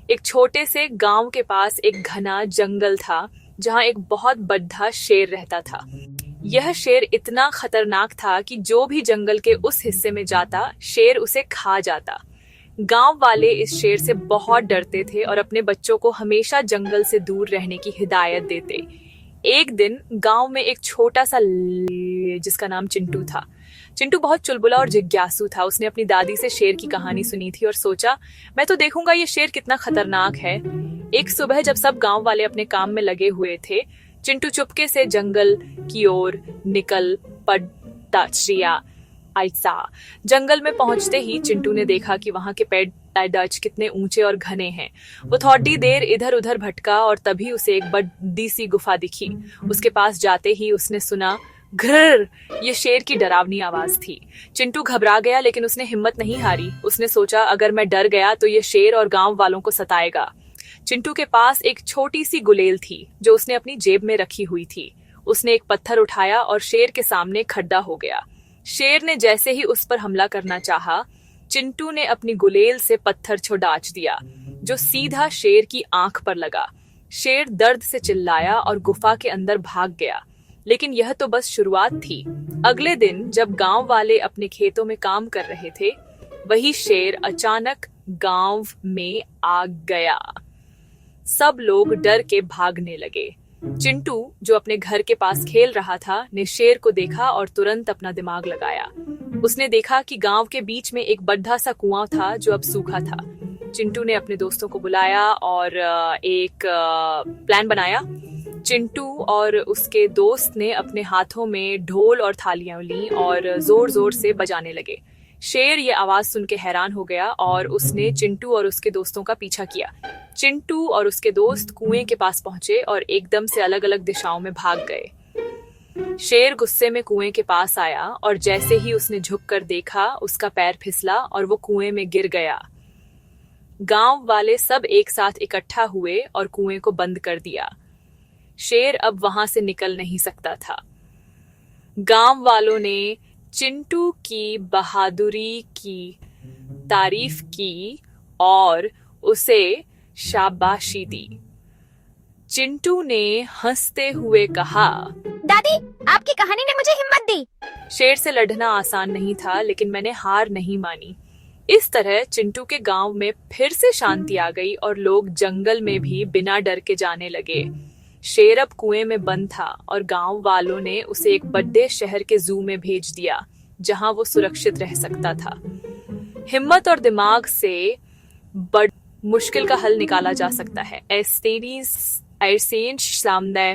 एक छोटे से गांव के पास एक घना जंगल था जहां एक बहुत बड़ा शेर रहता था। यह शेर इतना खतरनाक था कि जो भी जंगल के उस हिस्से में जाता शेर उसे खा जाता। गांव वाले इस शेर से बहुत डरते थे और अपने बच्चों को हमेशा जंगल से दूर रहने की हिदायत देते। एक दिन गांव में एक छोटा सा जिसका नाम चिंटू था। चिंटू बहुत चुलबुला और जिज्ञासु था। उसने अपनी दादी से शेर की कहानी सुनी थी और सोचा, मैं तो देखूंगा ये शेर कितना खतरनाक है। एक सुबह जब सब गांव वाले अपने काम में लगे हुए थे, चिंटू चुपके से जंगल की ओर निकल पड़ा। ऐसा जंगल में पहुंचते ही चिंटू ने देखा कि वहां के पेड़ डच कितने ऊंचे और घने हैं। वो थोड़ी देर इधर उधर भटका और तभी उसे एक बड़ी सी गुफा दिखी। उसके पास जाते ही उसने सुना घृर। ये शेर की डरावनी आवाज थी। चिंटू घबरा गया लेकिन उसने हिम्मत नहीं हारी। उसने सोचा, अगर मैं डर गया तो ये शेर और गांव वालों को सताएगा। चिंटू के पास एक छोटी सी गुलेल थी जो उसने अपनी जेब में रखी हुई थी। उसने एक पत्थर उठाया और शेर के सामने खड़ा हो गया। शेर ने जैसे ही उस पर हमला करना चाहा, चिंटू ने अपनी गुलेल से पत्थर छुड़ाच दिया जो सीधा शेर की आंख पर लगा। शेर दर्द से चिल्लाया और गुफा के अंदर भाग गया। लेकिन यह तो बस शुरुआत थी। अगले दिन जब गांव वाले अपने खेतों में काम कर रहे थे, वही शेर अचानक गांव में आ गया। सब लोग डर के भागने लगे। चिंटू, जो अपने घर के पास खेल रहा था, ने शेर को देखा और तुरंत अपना दिमाग लगाया। उसने देखा कि गांव के बीच में एक बड़ा सा कुआं था जो अब सूखा था। चिंटू ने अपने दोस्तों को बुलाया और एक प्लान बनाया। चिंटू और उसके दोस्त ने अपने हाथों में ढोल और थालियां ली और जोर जोर से बजाने लगे। शेर ये आवाज सुन के हैरान हो गया और उसने चिंटू और उसके दोस्तों का पीछा किया। चिंटू और उसके दोस्त कुएं के पास पहुंचे और एकदम से अलग अलग दिशाओं में भाग गए। शेर गुस्से में कुएं के पास आया और जैसे ही उसने झुककर देखा, उसका पैर फिसला और वो कुएं में गिर गया। गांव वाले सब एक साथ इकट्ठा हुए और कुएं को बंद कर दिया। शेर अब वहां से निकल नहीं सकता था। गांव वालों ने चिंटू की बहादुरी की तारीफ की और उसे शाबाशी दी। चिंटू ने हंसते हुए कहा, दादी, आपकी कहानी ने मुझे हिम्मत दी। शेर से लड़ना आसान नहीं था, लेकिन मैंने हार नहीं मानी। इस तरह चिंटू के गांव में फिर से शांति आ गई और लोग जंगल में भी बिना डर के जाने लगे। शेर अब कुएं में बंद था और गांव वालों ने उसे एक बड़े शहर के जू में भेज दिया, जहां वो सुरक्षित रह सकता था। हिम्मत और दिमाग से बड़ मुश्किल का हल निकाला जा सकता है। ऐसे सामने